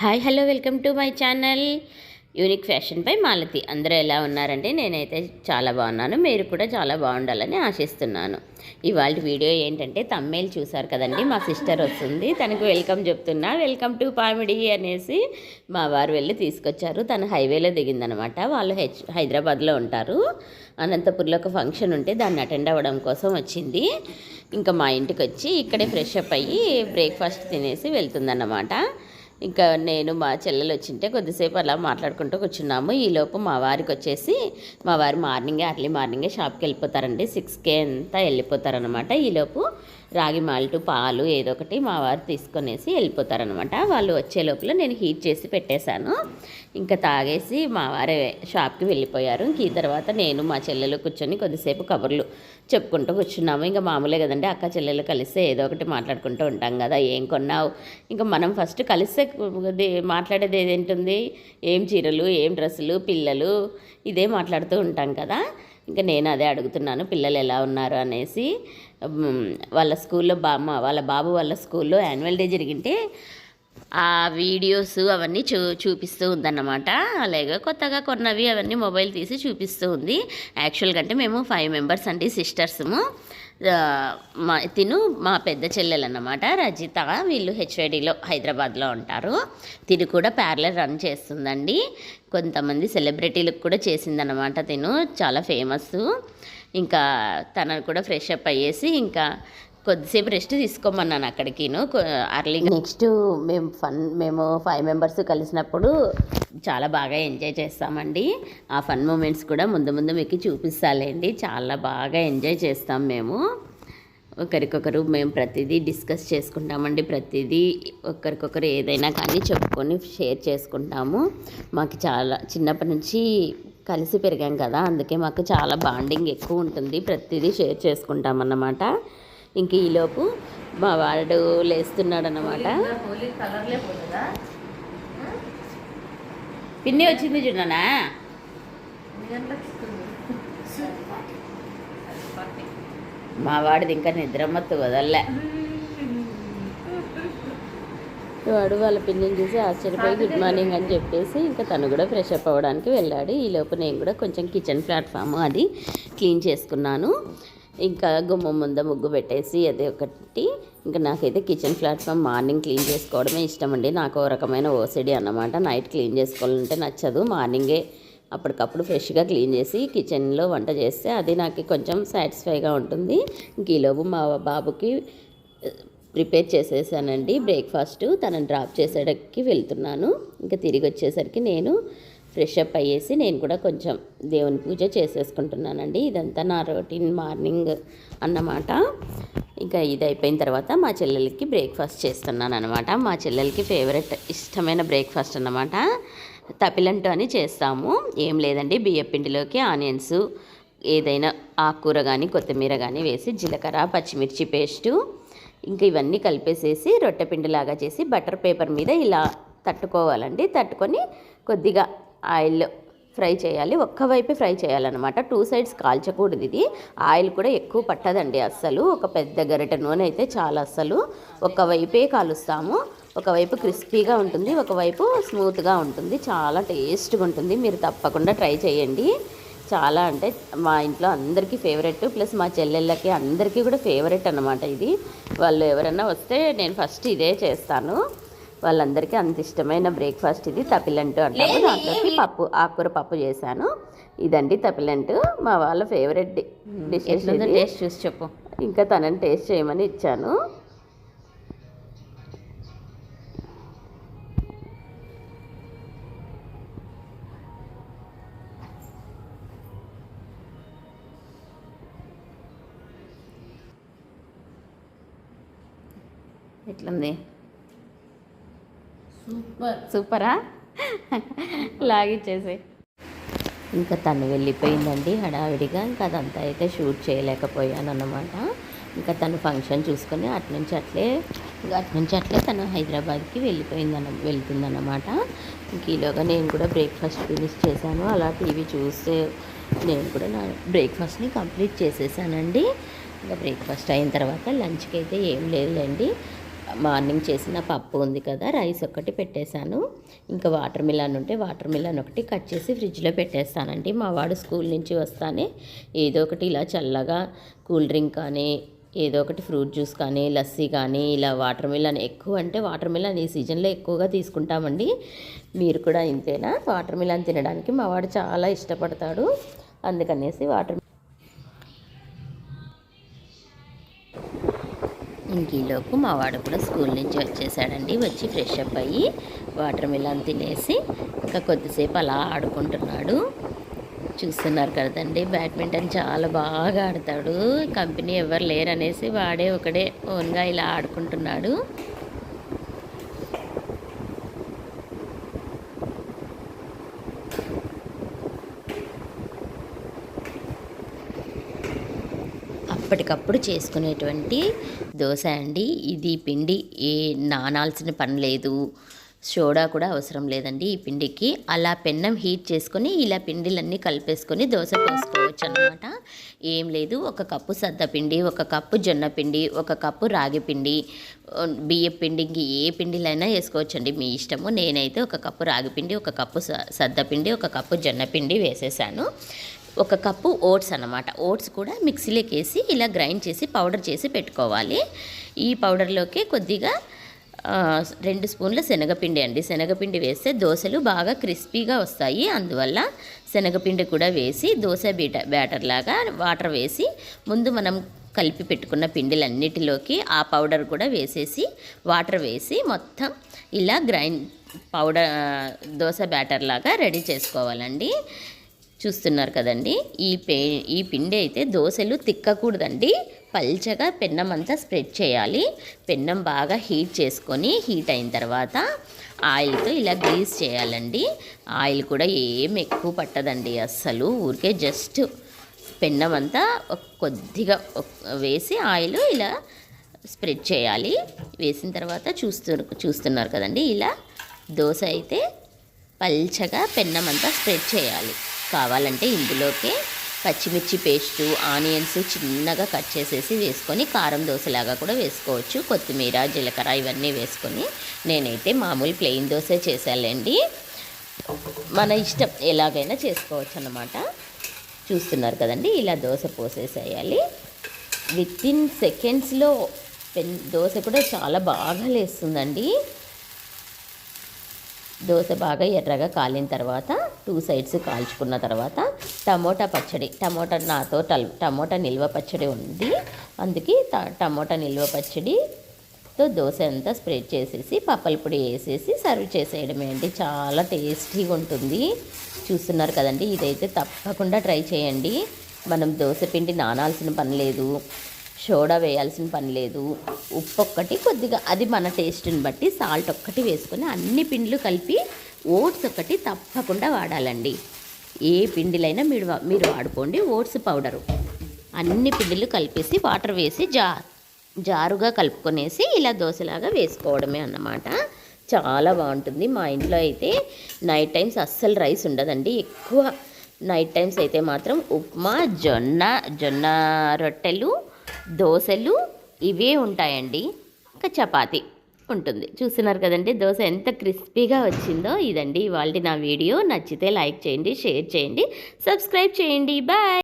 Hi hello welcome to my channel unique fashion by Malathi. అందరూ ఎలా ఉన్నారంటే నేనైతే చాలా బాగున్నాను. మీరు కూడా చాలా బాగుండాలని ఆశిస్తున్నాను. ఇవాళ వీడియో ఏంటంటే తమ్మేలు చూసారు కదండి, మా సిస్టర్ వస్తుంది, తనకు వెల్కమ్ చెప్తున్నా. వెల్కమ్ టు పామిడి అనేసి మా వారు వెళ్ళి తీసుకొచ్చారు. తను హైవేలో దిగిందనమాట. వాళ్ళు హైదరాబాద్లో ఉంటారు. అనంతపూర్లో ఒక ఫంక్షన్ ఉంటే దాన్ని అటెండ్ అవ్వడం కోసం వచ్చింది. ఇంకా మా ఇంటికి వచ్చి ఇక్కడే ఫ్రెష్ అప్ అయ్యి బ్రేక్ఫాస్ట్ తినేసి వెళ్తుందన్నమాట. ఇంకా నేను మా చెల్లెలు వచ్చింటే కొద్దిసేపు అలా మాట్లాడుకుంటూ కూర్చున్నాము. ఈలోపు మా వారికి వచ్చేసి మా వారు అర్లీ మార్నింగే షాప్కి వెళ్ళిపోతారండి. 6కే అంతా వెళ్ళిపోతారనమాట. ఈలోపు రాగి మాల్టు పాలు ఏదో ఒకటి మా వారు తీసుకొనేసి వెళ్ళిపోతారనమాట. వాళ్ళు వచ్చే లోపల నేను హీట్ చేసి పెట్టేశాను. ఇంకా తాగేసి మా వారే షాప్కి వెళ్ళిపోయారు. ఇంక ఈ తర్వాత నేను మా చెల్లెలు కూర్చొని కొద్దిసేపు కబుర్లు చెప్పుకుంటూ కూర్చున్నాము. ఇంకా మామూలే కదండి, అక్క చెల్లెలు కలిస్తే ఏదో ఒకటి మాట్లాడుకుంటూ ఉంటాం కదా. ఏం కొన్నావు, ఇంకా మనం ఫస్ట్ కలిస్తే మాట్లాడేది ఏదేంటుంది, ఏం చీరలు, ఏం డ్రెస్సులు, పిల్లలు, ఇదే మాట్లాడుతూ ఉంటాం కదా. ఇంకా నేను అదే అడుగుతున్నాను, పిల్లలు ఎలా ఉన్నారు అనేసి. వాళ్ళ స్కూల్లో వాళ్ళ బాబు వాళ్ళ స్కూల్లో యాన్యువల్ డే జరిగింటే ఆ వీడియోస్ అవన్నీ చూపిస్తూ ఉందన్నమాట. అలాగే కొత్తగా కొన్నవి అవన్నీ మొబైల్ తీసి చూపిస్తూ ఉంది. యాక్చువల్గా అంటే మేము 5 మెంబర్స్ అండి, సిస్టర్స్ము. మా పెద్ద చెల్లెలు అన్నమాట రజిత. వీళ్ళు హెచ్వైడిలో హైదరాబాద్లో ఉంటారు. తిను కూడా పార్లర్ రన్ చేస్తుందండి. కొంతమంది సెలబ్రిటీలకు కూడా చేసిందనమాట. తిను చాలా ఫేమస్. ఇంకా తనను కూడా ఫ్రెష్ అప్ అయ్యేసి ఇంకా కొద్దిసేపు రెస్ట్ తీసుకోమన్నాను అక్కడికిను అర్లీ. నెక్స్ట్ మేము 5 మెంబర్స్ కలిసినప్పుడు చాలా బాగా ఎంజాయ్ చేస్తామండి. ఆ ఫన్ మూమెంట్స్ కూడా ముందు మీకు చూపిస్తాలేండి. చాలా బాగా ఎంజాయ్ చేస్తాం మేము. ఒకరికొకరు మేము ప్రతిదీ డిస్కస్ చేసుకుంటామండి. ప్రతిదీ ఒకరికొకరు ఏదైనా కానీ చెప్పుకొని షేర్ చేసుకుంటాము. మాకు చాలా చిన్నప్పటి నుంచి కలిసి పెరిగాం కదా, అందుకే మాకు చాలా బాండింగ్ ఎక్కువ ఉంటుంది. ప్రతిదీ షేర్ చేసుకుంటామన్నమాట. ఇంక ఈలోపు మా వాడు లేస్తున్నాడు అన్నమాట. పిన్ని వచ్చింది చూడనా. మా వాడిది ఇంకా నిద్రమత్తు వదల్లే. వాడు వాళ్ళ పిన్నిని చూసి ఆశ్చర్యపోయి గుడ్ మార్నింగ్ అని చెప్పేసి ఇంకా తను కూడా ఫ్రెష్ అప్ అవ్వడానికి వెళ్ళాడు. ఈలోపు నేను కూడా కొంచెం కిచెన్ ప్లాట్ఫామ్ అది క్లీన్ చేసుకున్నాను. ఇంకా గుమ్మం ముంద ముగ్గు పెట్టేసి అదే ఒకటి. ఇంకా నాకైతే కిచెన్ ప్లాట్ఫామ్ మార్నింగ్ క్లీన్ చేసుకోవడమే ఇష్టం అండి. నాకు ఒక రకమైన ఓసిడి అన్నమాట. నైట్ క్లీన్ చేసుకోవాలంటే నచ్చదు. మార్నింగే అప్పటికప్పుడు ఫ్రెష్గా క్లీన్ చేసి కిచెన్లో వంట చేస్తే అది నాకు కొంచెం సాటిస్ఫైగా ఉంటుంది. ఇంక ఈలోపు మా బాబుకి ప్రిపేర్ చేసేసానండి బ్రేక్ఫాస్ట్. తనని డ్రాప్ చేసేటకి వెళ్తున్నాను. ఇంకా తిరిగి వచ్చేసరికి నేను ఫ్రెష్ అప్ అయ్యేసి నేను కూడా కొంచెం దేవుని పూజ చేసేసుకుంటున్నానండి. ఇదంతా నా రొటీన్ మార్నింగ్ అన్నమాట. ఇంకా ఇది అయిపోయిన తర్వాత మా చెల్లెలకి బ్రేక్ఫాస్ట్ చేస్తున్నాను అనమాట. మా చెల్లెలకి ఫేవరెట్ ఇష్టమైన బ్రేక్ఫాస్ట్ అన్నమాట. తపిలంటు అని చేస్తాము. ఏం లేదండి, బియ్యపిండిలోకి ఆనియన్స్ ఏదైనా ఆకుకూర కానీ కొత్తిమీర కానీ వేసి జీలకర్ర పచ్చిమిర్చి పేస్టు ఇంకా ఇవన్నీ కలిపేసేసి రొట్టెపిండిలాగా చేసి బటర్ పేపర్ మీద ఇలా తట్టుకోవాలండి. తట్టుకొని కొద్దిగా ఆయిల్ ఫ్రై చేయాలి. ఒక్కవైపే ఫ్రై చేయాలన్నమాట. 2 సైడ్స్ కాల్చకూడదు. ఇది ఆయిల్ కూడా ఎక్కువ పట్టదండి అస్సలు. ఒక పెద్ద గరిటె నూనె అయితే చాలా. అస్సలు ఒకవైపే కాలుస్తాము. ఒకవైపు క్రిస్పీగా ఉంటుంది, ఒకవైపు స్మూత్గా ఉంటుంది. చాలా టేస్ట్గా ఉంటుంది. మీరు తప్పకుండా ట్రై చేయండి. చాలా అంటే మా ఇంట్లో అందరికీ ఫేవరెట్, ప్లస్ మా చెల్లెళ్ళకి అందరికీ కూడా ఫేవరెట్ అన్నమాట ఇది. వాళ్ళు ఎవరైనా వస్తే నేను ఫస్ట్ ఇదే చేస్తాను. వాళ్ళందరికీ అంత ఇష్టమైన బ్రేక్ఫాస్ట్ ఇది. తపిలంటు అంటాము. దాంట్లోకి ఆకుకూర పప్పు చేశాను. ఇదండి తపిలంటు, మా వాళ్ళ ఫేవరెట్ డిషెస్. టేస్ట్ చూసి చెప్పు. ఇంకా తనని టేస్ట్ చేయమని ఇచ్చాను. ఎట్లుంది? సూపరా? లాగిచ్చేసి ఇంకా తను వెళ్ళిపోయిందండి హడావిడిగా. ఇంకా అదంతా అయితే షూట్ చేయలేకపోయాను అన్నమాట. ఇంకా తను ఫంక్షన్ చూసుకొని అట్నుంచి అట్లే తను హైదరాబాద్కి వెళ్తుందన్నమాట. ఇంక ఈలోగా నేను కూడా బ్రేక్ఫాస్ట్ ఫినిష్ చేశాను. అలా టీవీ చూస్తే నేను కూడా నా బ్రేక్ఫాస్ట్ని కంప్లీట్ చేసేసానండి. ఇంకా బ్రేక్ఫాస్ట్ అయిన తర్వాత లంచ్కి అయితే ఏం లేదులేండి, మార్నింగ్ చేసిన పప్పు ఉంది కదా, రైస్ ఒకటి పెట్టేశాను. ఇంకా వాటర్ మిలన్ ఉంటే వాటర్ మిలన్ ఒకటి కట్ చేసి ఫ్రిడ్జ్లో పెట్టేస్తానండి. మా వాడు స్కూల్ నుంచి వస్తానే ఏదో ఒకటి ఇలా చల్లగా కూల్ డ్రింక్ కానీ ఏదో ఒకటి ఫ్రూట్ జ్యూస్ కానీ లస్సీ కానీ ఇలా వాటర్ మిలన్ ఎక్కువ అంటే వాటర్ మిలన్ ఈ సీజన్లో ఎక్కువగా తీసుకుంటామండి. మీరు కూడా ఇంతేనా? వాటర్ మిలన్ తినడానికి మా వాడు చాలా ఇష్టపడతాడు. అందుకనేసి ఇంకీలోపు మా వాడు కూడా స్కూల్ నుంచి వచ్చేసాడండి. వచ్చి ఫ్రెష్ అప్ అయ్యి వాటర్ మిలన్ తినేసి ఇంకా కొద్దిసేపు అలా ఆడుకుంటున్నాడు. చూస్తున్నారు కదండి, బ్యాడ్మింటన్ చాలా బాగా ఆడతాడు. కంపెనీ ఎవరు లేరనేసి వాడే ఒకడే ఓన్గా ఇలా ఆడుకుంటున్నాడు. అప్పటికప్పుడు చేసుకునేటువంటి దోశ అండి. ఇది పిండి నానాల్సిన పని లేదు, సోడా కూడా అవసరం లేదండి ఈ పిండికి. అలా పెన్నం హీట్ చేసుకొని ఇలా పిండిలన్నీ కలిపేసుకొని దోశ పోసుకోవచ్చు అన్నమాట. ఏం లేదు, 1 కప్పు సద్దపిండి, 1 కప్పు జొన్న పిండి, 1 కప్పు రాగి పిండి, బియ్యం పిండికి ఏ పిండిలైనా వేసుకోవచ్చండి, మీ ఇష్టము. నేనైతే 1 కప్పు రాగి పిండి, 1 కప్పు సద్దపిండి, 1 కప్పు జొన్న పిండి వేసేసాను. 1 కప్పు ఓట్స్ అన్నమాట. ఓట్స్ కూడా మిక్సీలోకి వేసి ఇలా గ్రైండ్ చేసి పౌడర్ చేసి పెట్టుకోవాలి. ఈ పౌడర్లోకి కొద్దిగా 2 స్పూన్ల శనగపిండి అండి. శనగపిండి వేస్తే దోశలు బాగా క్రిస్పీగా వస్తాయి. అందువల్ల శనగపిండి కూడా వేసి దోశ బ్యాటర్ లాగా వాటర్ వేసి ముందు మనం కలిపి పెట్టుకున్న పిండిలన్నిటిలోకి ఆ పౌడర్ కూడా వేసేసి వాటర్ వేసి మొత్తం ఇలా పౌడర్ దోశ బ్యాటర్ లాగా రెడీ చేసుకోవాలండి. చూస్తున్నారు కదండి, ఈ పిండి అయితే దోశలు తిక్కకూడదండి, పల్చగా పెన్నం అంతా స్ప్రెడ్ చేయాలి. పెన్నం బాగా హీట్ అయిన తర్వాత ఆయిల్తో ఇలా గ్రీస్ చేయాలండి. ఆయిల్ కూడా ఏం ఎక్కువ పట్టదండి అస్సలు, ఊరికే జస్ట్ పెన్నం అంతా కొద్దిగా వేసి ఆయిల్ ఇలా స్ప్రెడ్ చేయాలి. వేసిన తర్వాత చూస్తున్నారు కదండి, ఇలా దోశ అయితే పల్చగా పెన్నం అంతా స్ప్రెడ్ చేయాలి. కావాలంటే ఇందులోకి పచ్చిమిర్చి పేస్టు, ఆనియన్స్ చిన్నగా కట్ చేసేసి వేసుకొని కారం దోశలాగా కూడా వేసుకోవచ్చు. కొత్తిమీర, జీలకర్ర ఇవన్నీ వేసుకొని, నేనైతే మామూలు ప్లెయిన్ దోశ చేసాలండి. మన ఇష్టం, ఎలాగైనా చేసుకోవచ్చు అన్నమాట. చూస్తున్నారు కదండి, ఇలా దోశ పోసేసేయాలి. వితిన్ సెకండ్స్లో దోశ కూడా చాలా బాగా లేస్తుందండి. దోశ బాగా ఎర్రగా కాలిన తర్వాత 2 సైడ్స్ కాల్చుకున్న తర్వాత టమోటా పచ్చడి, టమోటా నిల్వ పచ్చడి ఉంది, అందుకే టమోటా నిల్వ పచ్చడితో దోశ అంతా స్ప్రెడ్ చేసేసి పప్పల పొడి వేసేసి సర్వ్ చేసేయడమే అండి. చాలా టేస్టీగా ఉంటుంది. చూస్తున్నారు కదండి, ఇదైతే తప్పకుండా ట్రై చేయండి. మనం దోశ పిండి నానాల్సిన పని లేదు, సోడా వేయాల్సిన పని లేదు, ఉప్పు ఒక్కటి కొద్దిగా అది మన టేస్ట్ని బట్టి సాల్ట్ ఒక్కటి వేసుకొని అన్ని పిండిలు కలిపి ఓట్స్ ఒకటి తప్పకుండా వాడాలండి. ఏ పిండిలైనా మీరు వాడుకోండి. ఓట్స్ పౌడరు అన్ని పిండిలు కలిపేసి వాటర్ వేసి జారుగా కలుపుకొనేసి ఇలా దోశలాగా వేసుకోవడమే అన్నమాట. చాలా బాగుంటుంది. మా ఇంట్లో అయితే నైట్ టైమ్స్ అస్సలు రైస్ ఉండదండి. ఎక్కువ నైట్ టైమ్స్ అయితే మాత్రం ఉప్మా, జొన్న రొట్టెలు, దోశలు ఇవే ఉంటాయండి. ఇంకా చపాతి ఉంటుంది. చూస్తున్నారు కదండి, దోశ ఎంత క్రిస్పీగా వచ్చిందో. ఇదండి ఇవాళ నా వీడియో. నచ్చితే లైక్ చేయండి, షేర్ చేయండి, సబ్స్క్రైబ్ చేయండి. బాయ్.